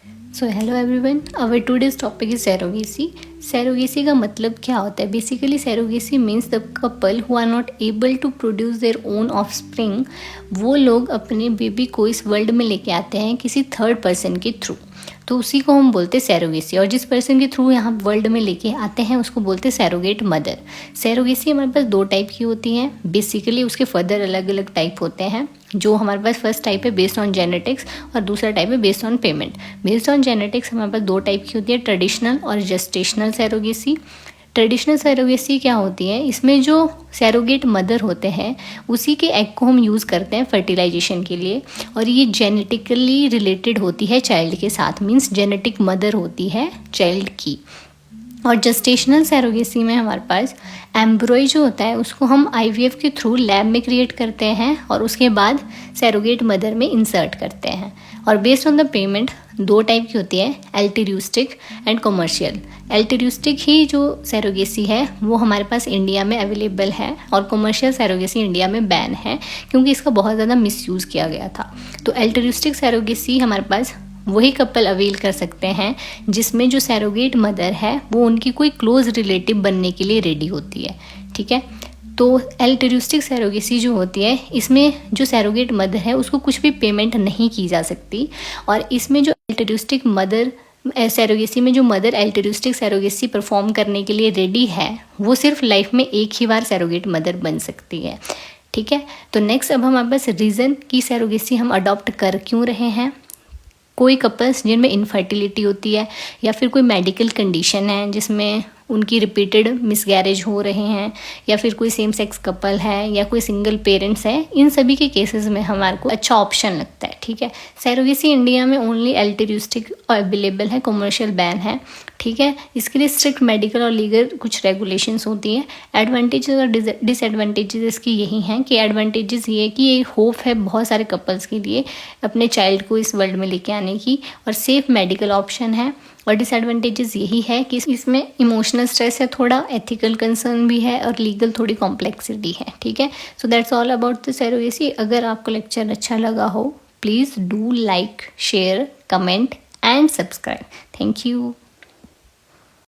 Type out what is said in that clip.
So hello everyone, our today's topic is surrogacy. Surrogacy का मतलब क्या होता है? Basically surrogacy means the couple who are not able to produce their own offspring. वो लोग अपने बेबी को इस वर्ल्ड में लेके आते हैं किसी थर्ड पर्सन के थ्रू, तो उसी को हम बोलते हैं सैरोगेसी। और जिस पर्सन के थ्रू यहाँ वर्ल्ड में लेके आते हैं उसको बोलते हैं सैरोगेट मदर। सैरोगेसी हमारे पास दो टाइप की होती हैं। बेसिकली उसके फर्दर अलग अलग टाइप होते हैं। जो हमारे पास फर्स्ट टाइप है बेस्ड ऑन जेनेटिक्स और दूसरा टाइप है based on payment. Based on genetics हमारे पास दो टाइप की होती है, ट्रेडिशनल और जेस्टेशनल सैरोगेसी। ट्रेडिशनल सैरोगेसी क्या होती है? इसमें जो सैरोगेट मदर होते हैं उसी के एग को हम यूज़ करते हैं फर्टिलाइजेशन के लिए, और ये जेनेटिकली रिलेटेड होती है चाइल्ड के साथ, मीन्स जेनेटिक मदर होती है चाइल्ड की। और जेस्टेशनल सैरोगेसी में हमारे पास एम्ब्रॉय जो होता है उसको हम आईवीएफ के थ्रू लैब में क्रिएट करते हैं और उसके बाद सैरोगेट मदर में इंसर्ट करते हैं। और बेस्ड ऑन द पेमेंट दो टाइप की होती है, एल्टरूस्टिक एंड कमर्शियल। एल्टरूस्टिक ही जो सैरोगेसी है वो हमारे पास इंडिया में अवेलेबल है, और कमर्शियल सैरोगेसी इंडिया में बैन है क्योंकि इसका बहुत ज़्यादा मिसयूज़ किया गया था। तो एल्टरूस्टिक सैरोगेसी हमारे पास वही कपल अवेल कर सकते हैं जिसमें जो सैरोगेट मदर है वो उनकी कोई क्लोज रिलेटिव बनने के लिए रेडी होती है। ठीक है, तो एल्टरूस्टिक सैरोगेसी जो होती है इसमें जो सैरोगेट मदर है उसको कुछ भी पेमेंट नहीं की जा सकती। और इसमें जो एल्टरूस्टिक मदर सैरोगेसी में जो मदर एल्टरूस्टिक सैरोगेसी परफॉर्म करने के लिए रेडी है वो सिर्फ लाइफ में एक ही बार सैरोगेट मदर बन सकती है। ठीक है, तो नेक्स्ट अब हमारे पास रीज़न की सैरोगेसी हम अडॉप्ट कर क्यों रहे हैं। कोई कपल्स जिनमें इनफर्टिलिटी होती है या फिर कोई मेडिकल कंडीशन है जिसमें उनकी रिपीटेड मिसगैरेज हो रहे हैं, या फिर कोई सेम सेक्स कपल है या कोई सिंगल पेरेंट्स है, इन सभी के केसेस में हमारे को अच्छा ऑप्शन लगता है। ठीक है, सैरोगेसी इंडिया में ओनली एल्टरूस्टिक अवेलेबल है, कमर्शियल बैन है। ठीक है, इसके लिए स्ट्रिक्ट मेडिकल और लीगल कुछ रेगुलेशंस होती हैं। एडवांटेजेस और डिसएडवांटेजेस इसकी यही हैं कि एडवांटेजेस ये कि ये होप है बहुत सारे कपल्स के लिए अपने चाइल्ड को इस वर्ल्ड में लेके आने की, और सेफ मेडिकल ऑप्शन है। और डिसएडवांटेजेस यही है कि इसमें इमोशनल स्ट्रेस है, थोड़ा एथिकल कंसर्न भी है, और लीगल थोड़ी कॉम्प्लेक्सिटी है। ठीक है, so that's all about the surrogacy. अगर आपको लेक्चर अच्छा लगा हो please do like, share, comment and subscribe. Thank you.